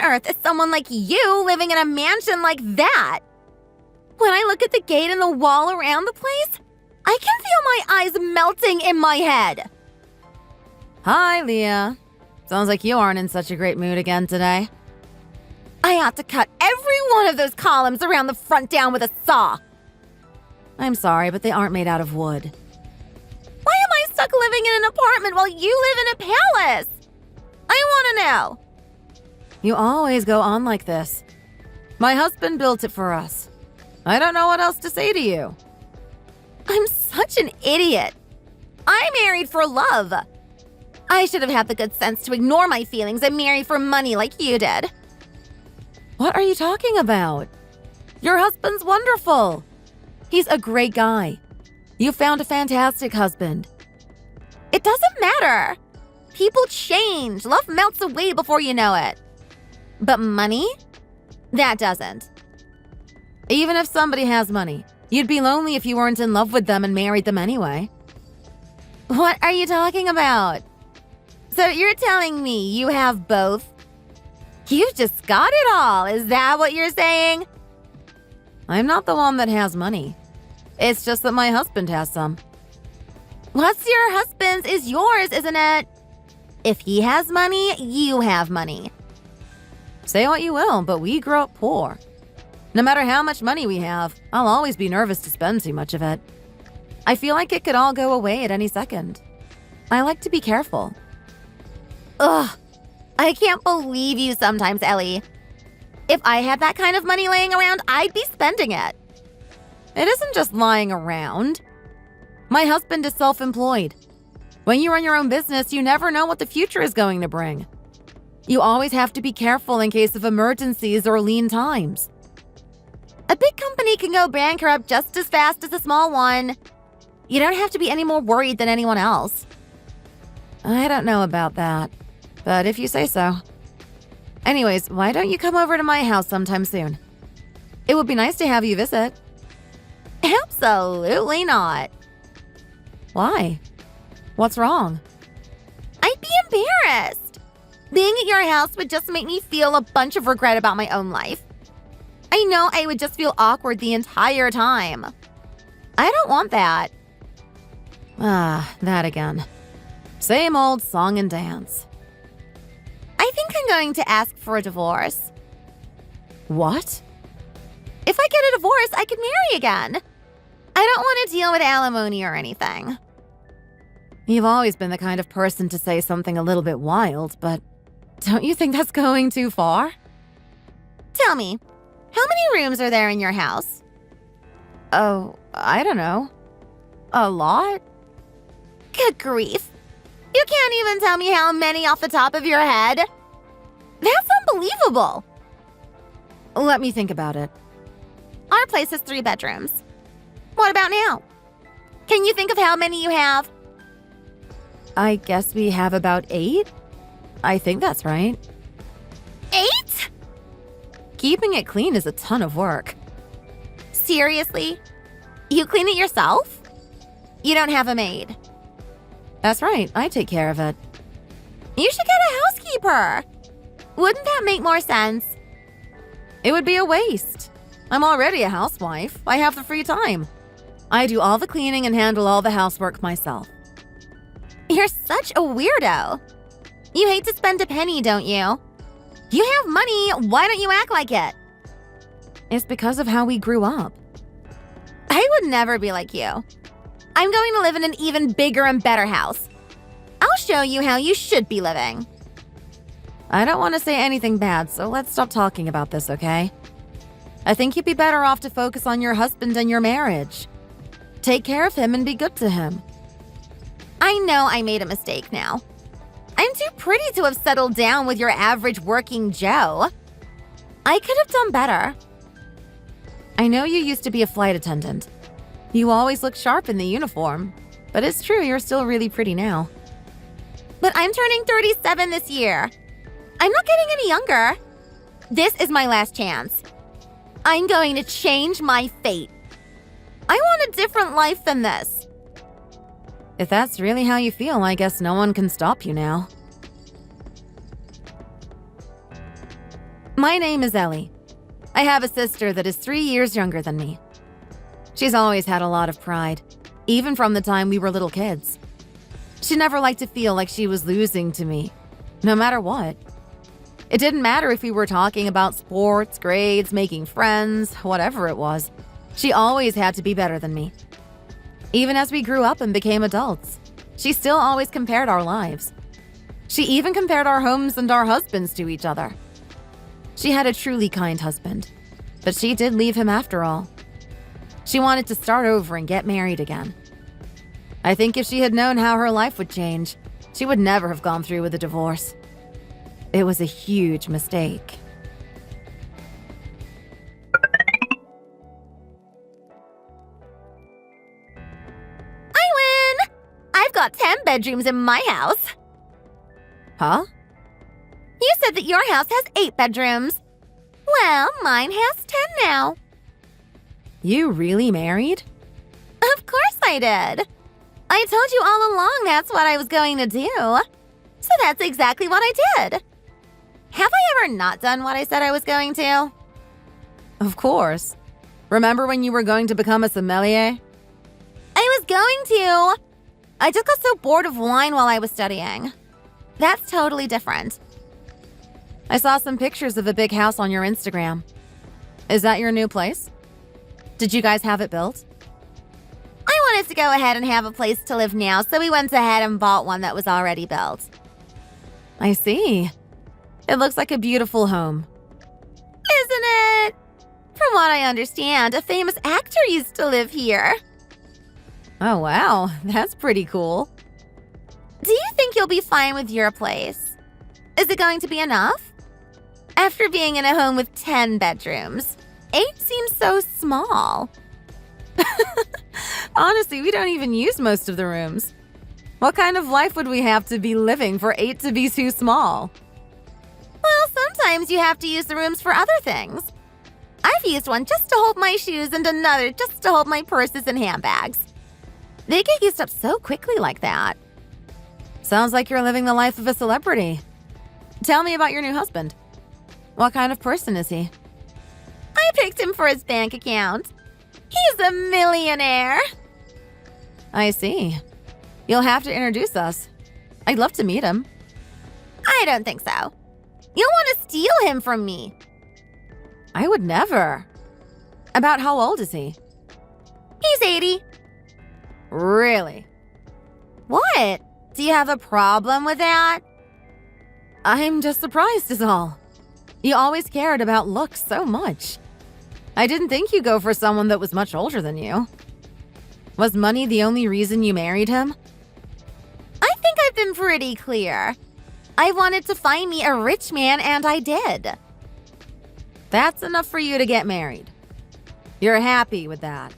earth is someone like you living in a mansion like that? When I look at the gate and the wall around the place, I can feel my eyes melting in my head. Hi, Leah. Sounds like you aren't in such a great mood again today. I ought to cut every one of those columns around the front down with a saw. I'm sorry, but they aren't made out of wood. Why am I stuck living in an apartment while you live in a palace? I want to know. You always go on like this. My husband built it for us. I don't know what else to say to you. I'm such an idiot. I married for love. I should have had the good sense to ignore my feelings and marry for money like you did. What are you talking about? Your husband's wonderful. He's a great guy. You found a fantastic husband. It doesn't matter. People change. Love melts away before you know it. But money? That doesn't. Even if somebody has money, you'd be lonely if you weren't in love with them and married them anyway. What are you talking about? So you're telling me you have both? You've just got it all, is that what you're saying? I'm not the one that has money. It's just that my husband has some. What's your husband's is yours, isn't it? If he has money, you have money. Say what you will, but we grew up poor. No matter how much money we have, I'll always be nervous to spend too much of it. I feel like it could all go away at any second. I like to be careful. Ugh, I can't believe you sometimes, Ellie. If I had that kind of money laying around, I'd be spending it. It isn't just lying around. My husband is self-employed. When you run your own business, you never know what the future is going to bring. You always have to be careful in case of emergencies or lean times. A big company can go bankrupt just as fast as a small one. You don't have to be any more worried than anyone else. I don't know about that, but if you say so. Anyways, why don't you come over to my house sometime soon? It would be nice to have you visit. Absolutely not. Why? What's wrong? I'd be embarrassed. Being at your house would just make me feel a bunch of regret about my own life. I know I would just feel awkward the entire time. I don't want that. Ah, that again. Same old song and dance. I think I'm going to ask for a divorce. What? If I get a divorce, I could marry again. I don't want to deal with alimony or anything. You've always been the kind of person to say something a little bit wild, but don't you think that's going too far? Tell me, how many rooms are there in your house? Oh, I don't know. A lot? Good grief. You can't even tell me how many off the top of your head? That's unbelievable. Let me think about it. Our place has 3 bedrooms. What about now? Can you think of how many you have? I guess we have about 8? I think that's right. 8? Keeping it clean is a ton of work. Seriously? You clean it yourself? You don't have a maid? That's right, I take care of it. You should get a housekeeper. Wouldn't that make more sense? It would be a waste. I'm already a housewife. I have the free time. I do all the cleaning and handle all the housework myself. You're such a weirdo. You hate to spend a penny, don't you? You have money, why don't you act like it? It's because of how we grew up. I would never be like you. I'm going to live in an even bigger and better house. I'll show you how you should be living. I don't want to say anything bad, so let's stop talking about this, okay? I think you'd be better off to focus on your husband and your marriage. Take care of him and be good to him. I know I made a mistake now. I'm too pretty to have settled down with your average working Joe. I could have done better. I know you used to be a flight attendant. You always look sharp in the uniform, but it's true you're still really pretty now. But I'm turning 37 this year. I'm not getting any younger. This is my last chance. I'm going to change my fate. I want a different life than this. If that's really how you feel, I guess no one can stop you now. My name is Ellie. I have a sister that is 3 years younger than me. She's always had a lot of pride, even from the time we were little kids. She never liked to feel like she was losing to me, no matter what. It didn't matter if we were talking about sports, grades, making friends, whatever it was. She always had to be better than me. Even as we grew up and became adults, she still always compared our lives. She even compared our homes and our husbands to each other. She had a truly kind husband, but she did leave him after all. She wanted to start over and get married again. I think if she had known how her life would change, she would never have gone through with a divorce. It was a huge mistake. I win! I've got 10 bedrooms in my house. Huh? You said that your house has 8 bedrooms. Well, mine has 10 now. You really married? Of course I did. I told you all along that's what I was going to do. So that's exactly what I did. Have I ever not done what I said I was going to? Of course. Remember when you were going to become a sommelier? I was going to. I just got so bored of wine while I was studying. That's totally different. I saw some pictures of a big house on your Instagram. Is that your new place? Did you guys have it built? I wanted to go ahead and have a place to live now, so we went ahead and bought one that was already built. I see. It looks like a beautiful home. Isn't it? From what I understand, a famous actor used to live here. Oh wow, that's pretty cool. Do you think you'll be fine with your place? Is it going to be enough? After being in a home with 10 bedrooms, 8 seems so small. Honestly, we don't even use most of the rooms. What kind of life would we have to be living for 8 to be too small? Well, sometimes you have to use the rooms for other things. I've used one just to hold my shoes and another just to hold my purses and handbags. They get used up so quickly like that. Sounds like you're living the life of a celebrity. Tell me about your new husband. What kind of person is he? I picked him for his bank account. He's a millionaire. I see. You'll have to introduce us. I'd love to meet him. I don't think so. You'll want to steal him from me. I would never. About how old is he? He's 80. Really? What? Do you have a problem with that? I'm just surprised is all. You always cared about looks so much. I didn't think you'd go for someone that was much older than you. Was money the only reason you married him? I think I've been pretty clear. I wanted to find me a rich man, and I did. That's enough for you to get married. You're happy with that.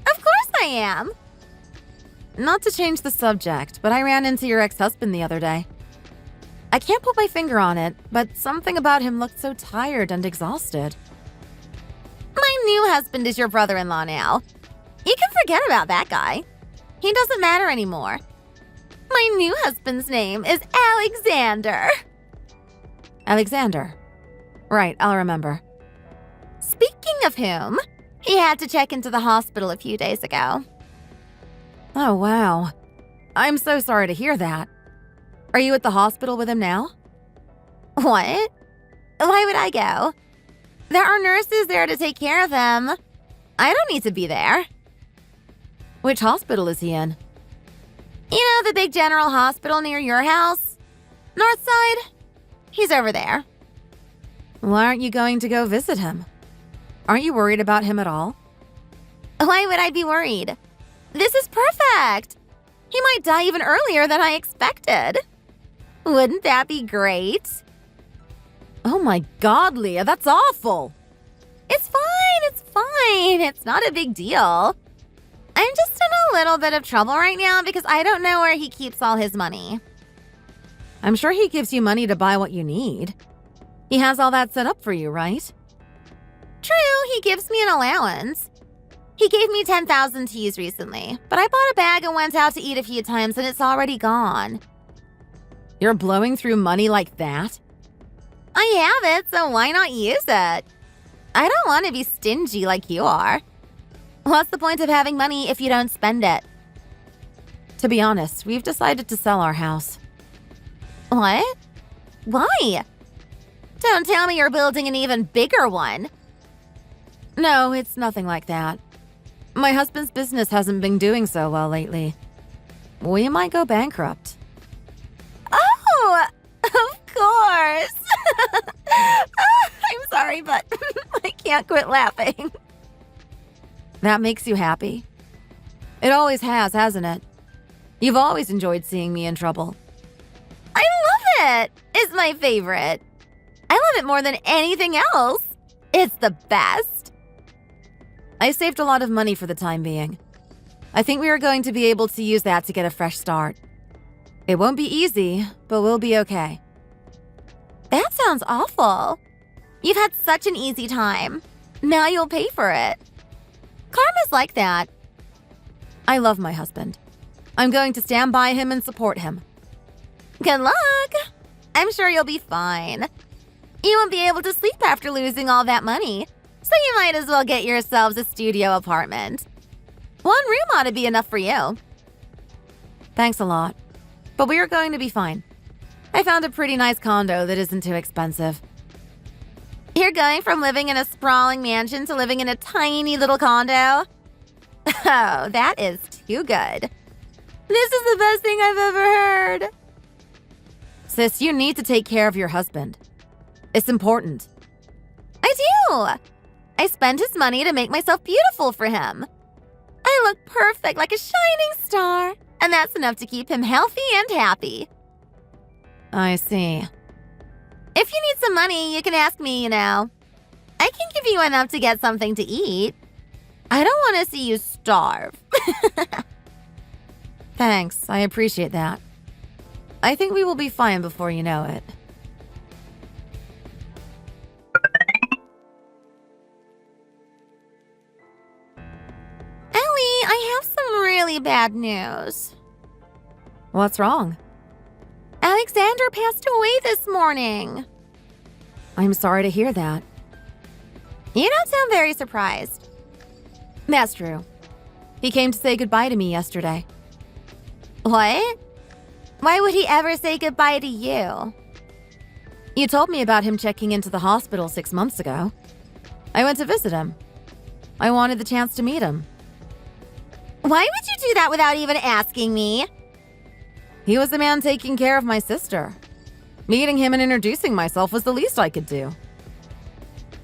Of course I am. Not to change the subject, but I ran into your ex-husband the other day. I can't put my finger on it, but something about him looked so tired and exhausted. My new husband is your brother-in-law now. You can forget about that guy. He doesn't matter anymore. My new husband's name is Alexander. Alexander. Right, I'll remember. Speaking of whom, he had to check into the hospital a few days ago. Oh, wow. I'm so sorry to hear that. Are you at the hospital with him now? What? Why would I go? There are nurses there to take care of him. I don't need to be there. Which hospital is he in? You know the big general hospital near your house? Northside? He's over there. Why aren't you going to go visit him? Aren't you worried about him at all? Why would I be worried? This is perfect. He might die even earlier than I expected. Wouldn't that be great? Oh my God, Leah, that's awful. It's fine, it's fine. It's not a big deal. I'm just in a little bit of trouble right now because I don't know where he keeps all his money. I'm sure he gives you money to buy what you need. He has all that set up for you, right? True, he gives me an allowance. He gave me $10,000 to use recently, but I bought a bag and went out to eat a few times and it's already gone. You're blowing through money like that? I have it, so why not use it? I don't want to be stingy like you are. What's the point of having money if you don't spend it? To be honest, we've decided to sell our house. What? Why? Don't tell me you're building an even bigger one. No, it's nothing like that. My husband's business hasn't been doing so well lately. We might go bankrupt. Oh, of course. I'm sorry, but I can't quit laughing. That makes you happy? It always has, hasn't it? You've always enjoyed seeing me in trouble. I love it. It's my favorite. I love it more than anything else. It's the best. I saved a lot of money for the time being. I think we are going to be able to use that to get a fresh start. It won't be easy, but we'll be okay. That sounds awful. You've had such an easy time. Now you'll pay for it. Karma's like that. I love my husband. I'm going to stand by him and support him. Good luck. I'm sure you'll be fine. You won't be able to sleep after losing all that money, so you might as well get yourselves a studio apartment. One room ought to be enough for you. Thanks a lot. But we are going to be fine. I found a pretty nice condo that isn't too expensive. You're going from living in a sprawling mansion to living in a tiny little condo? Oh, that is too good. This is the best thing I've ever heard. Sis, you need to take care of your husband. It's important. I do. I spend his money to make myself beautiful for him. I look perfect like a shining star, and that's enough to keep him healthy and happy. I see. If you need some money, you can ask me, I can give you enough to get something to eat. I don't want to see you starve. Thanks, I appreciate that. I think we will be fine before you know it. Ellie, I have some really bad news. What's wrong? Alexander passed away this morning. I'm sorry to hear that. You don't sound very surprised. That's true. He came to say goodbye to me yesterday. What? Why would he ever say goodbye to you? You told me about him checking into the hospital 6 months ago. I went to visit him. I wanted the chance to meet him. Why would you do that without even asking me? He was the man taking care of my sister. Meeting him and introducing myself was the least I could do.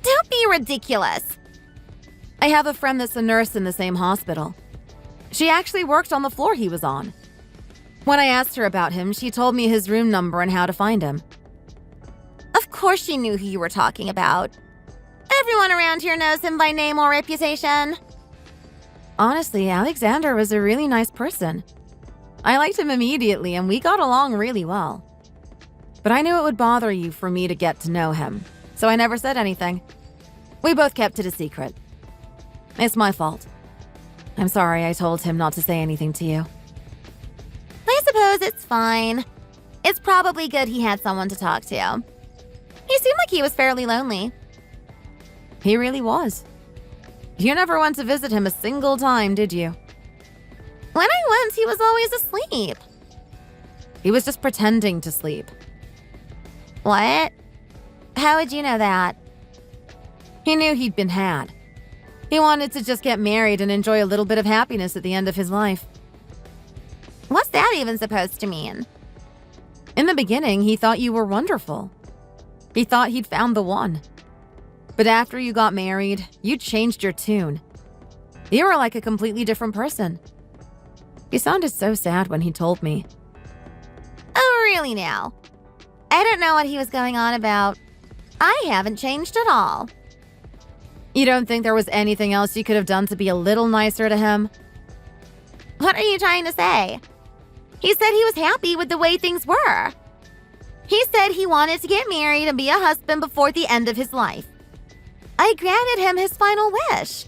Don't be ridiculous. I have a friend that's a nurse in the same hospital. She actually worked on the floor he was on. When I asked her about him, she told me his room number and how to find him. Of course she knew who you were talking about. Everyone around here knows him by name or reputation. Honestly, Alexander was a really nice person. I liked him immediately and we got along really well. But I knew it would bother you for me to get to know him, so I never said anything. We both kept it a secret. It's my fault. I'm sorry I told him not to say anything to you. I suppose it's fine. It's probably good he had someone to talk to. He seemed like he was fairly lonely. He really was. You never went to visit him a single time, did you? When I went, he was always asleep. He was just pretending to sleep. What? How would you know that? He knew he'd been had. He wanted to just get married and enjoy a little bit of happiness at the end of his life. What's that even supposed to mean? In the beginning, he thought you were wonderful. He thought he'd found the one. But after you got married, you changed your tune. You were like a completely different person. He sounded so sad when he told me. Oh, really now? I don't know what he was going on about. I haven't changed at all. You don't think there was anything else you could have done to be a little nicer to him? What are you trying to say? He said he was happy with the way things were. He said he wanted to get married and be a husband before the end of his life. I granted him his final wish.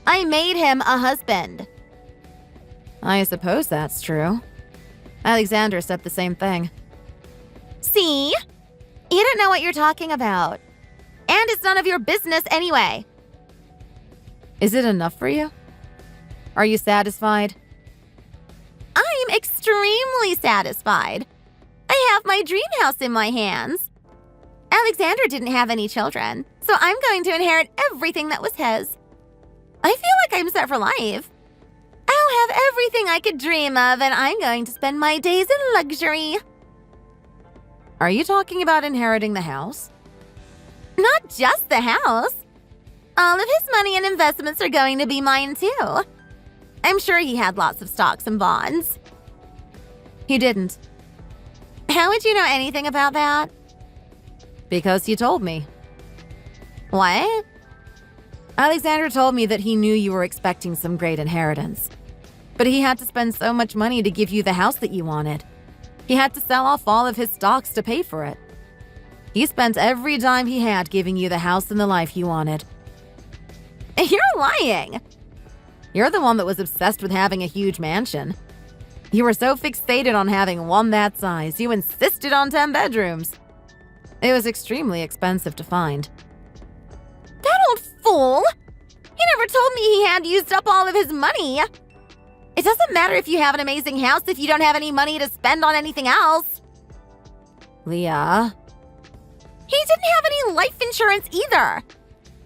I made him a husband. I suppose that's true. Alexander said the same thing. See? You don't know what you're talking about. And it's none of your business anyway. Is it enough for you? Are you satisfied? I'm extremely satisfied. I have my dream house in my hands. Alexander didn't have any children, so I'm going to inherit everything that was his. I feel like I'm set for life. I'll have everything I could dream of, and I'm going to spend my days in luxury. Are you talking about inheriting the house? Not just the house. All of his money and investments are going to be mine too. I'm sure he had lots of stocks and bonds. He didn't. How would you know anything about that? Because you told me. What? Alexander told me that he knew you were expecting some great inheritance. But he had to spend so much money to give you the house that you wanted. He had to sell off all of his stocks to pay for it. He spent every dime he had giving you the house and the life you wanted. You're lying. You're the one that was obsessed with having a huge mansion. You were so fixated on having one that size, you insisted on 10 bedrooms. It was extremely expensive to find. That old fool! He never told me he had used up all of his money. It doesn't matter if you have an amazing house if you don't have any money to spend on anything else. Leah. He didn't have any life insurance either.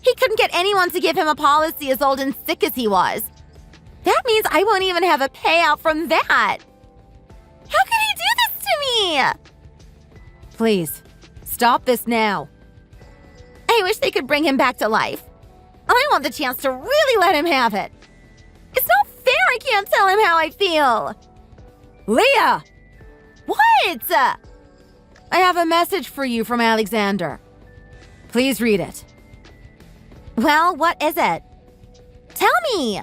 He couldn't get anyone to give him a policy as old and sick as he was. That means I won't even have a payout from that. How could he do this to me? Please, stop this now. I wish they could bring him back to life. I want the chance to really let him have it. It's not fair I can't tell him how I feel. Leah! What? I have a message for you from Alexander. Please read it. Well, what is it? Tell me.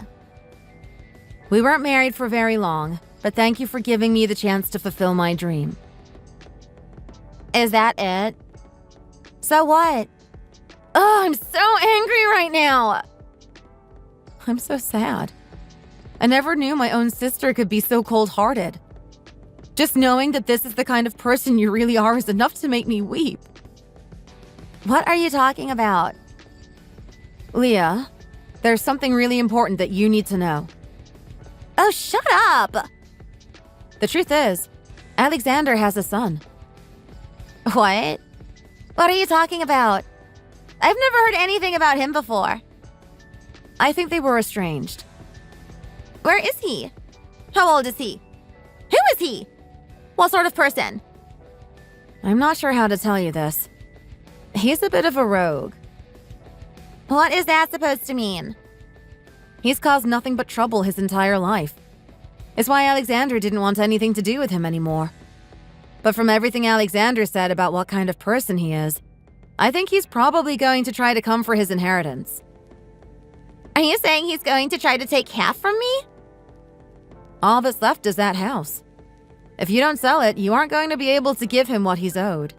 We weren't married for very long, but thank you for giving me the chance to fulfill my dream. Is that it? So what? Oh, I'm so angry right now. I'm so sad. I never knew my own sister could be so cold-hearted. Just knowing that this is the kind of person you really are is enough to make me weep. What are you talking about? Leah, there's something really important that you need to know. Oh, shut up! The truth is, Alexander has a son. What? What are you talking about? I've never heard anything about him before. I think they were estranged. Where is he? How old is he? Who is he? What sort of person? I'm not sure how to tell you this. He's a bit of a rogue. What is that supposed to mean? He's caused nothing but trouble his entire life. It's why Alexander didn't want anything to do with him anymore. But from everything Alexander said about what kind of person he is, I think he's probably going to try to come for his inheritance. Are you saying he's going to try to take half from me? All that's left is that house. If you don't sell it, you aren't going to be able to give him what he's owed.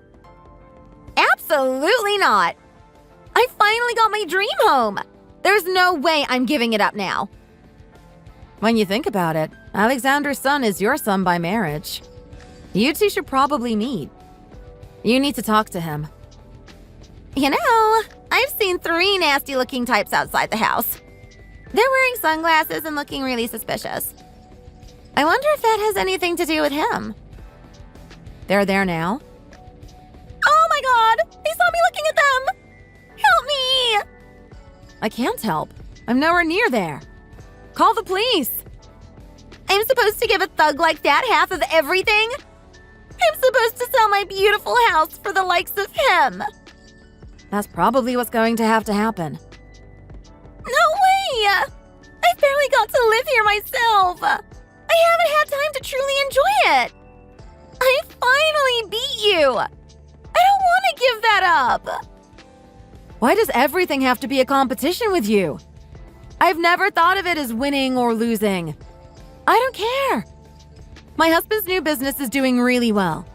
Absolutely not. I finally got my dream home. There's no way I'm giving it up now. When you think about it, Alexander's son is your son by marriage. You two should probably meet. You need to talk to him. You know, I've seen 3 nasty-looking types outside the house. They're wearing sunglasses and looking really suspicious. I wonder if that has anything to do with him. They're there now? Oh my god! They saw me looking at them! Help me! I can't help. I'm nowhere near there. Call the police! I'm supposed to give a thug like that half of everything? I'm supposed to sell my beautiful house for the likes of him. That's probably what's going to have to happen. No way! I've barely got to live here myself. I haven't had time to truly enjoy it. I finally beat you. I don't want to give that up. Why does everything have to be a competition with you? I've never thought of it as winning or losing. I don't care. My husband's new business is doing really well.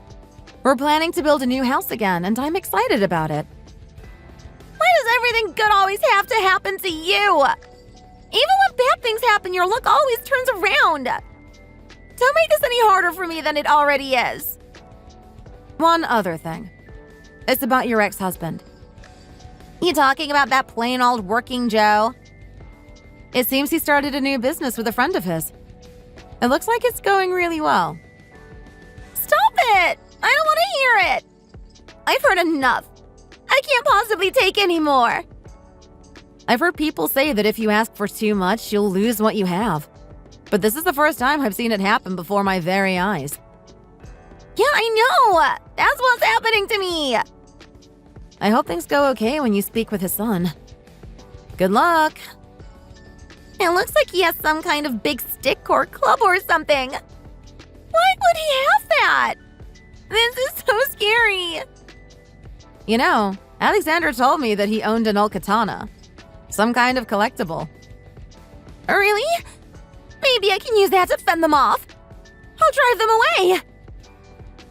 We're planning to build a new house again, and I'm excited about it. Why does everything good always have to happen to you? Even when bad things happen, your luck always turns around. Don't make this any harder for me than it already is. One other thing. It's about your ex-husband. You talking about that plain old working Joe? It seems he started a new business with a friend of his. It looks like it's going really well. Stop it! I don't want to hear it! I've heard enough. I can't possibly take any more. I've heard people say that if you ask for too much, you'll lose what you have. But this is the first time I've seen it happen before my very eyes. Yeah, I know! That's what's happening to me! I hope things go okay when you speak with his son. Good luck! It looks like he has some kind of big stick or club or something. Why would he have that? This is so scary. You know, Alexander told me that he owned an old katana. Some kind of collectible. Really? Maybe I can use that to fend them off. I'll drive them away.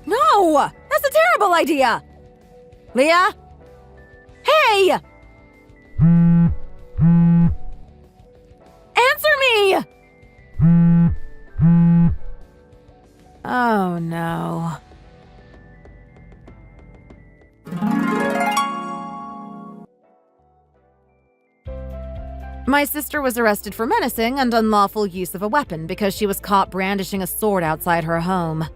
No! That's a terrible idea! Leah? Hey! Answer me! Oh no. My sister was arrested for menacing and unlawful use of a weapon because she was caught brandishing a sword outside her home.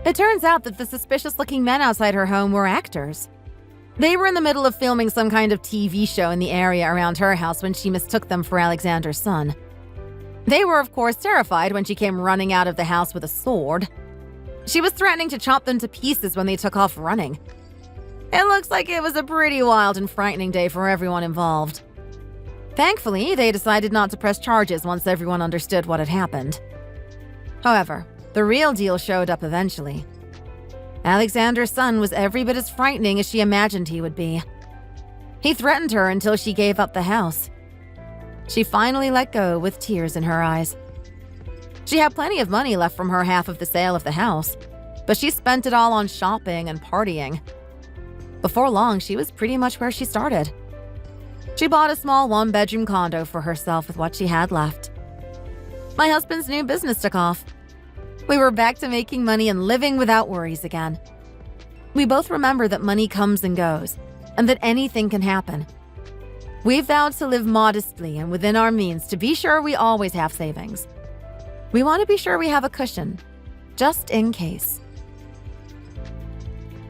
It turns out that the suspicious-looking men outside her home were actors. They were in the middle of filming some kind of TV show in the area around her house when she mistook them for Alexander's son. They were, of course, terrified when she came running out of the house with a sword. She was threatening to chop them to pieces when they took off running. It looks like it was a pretty wild and frightening day for everyone involved. Thankfully, they decided not to press charges once everyone understood what had happened. However, the real deal showed up eventually. Alexander's son was every bit as frightening as she imagined he would be. He threatened her until she gave up the house. She finally let go with tears in her eyes. She had plenty of money left from her half of the sale of the house, but she spent it all on shopping and partying. Before long, she was pretty much where she started. She bought a small one-bedroom condo for herself with what she had left. My husband's new business took off. We were back to making money and living without worries again. We both remember that money comes and goes, and that anything can happen. We vowed to live modestly and within our means to be sure we always have savings. We want to be sure we have a cushion, just in case.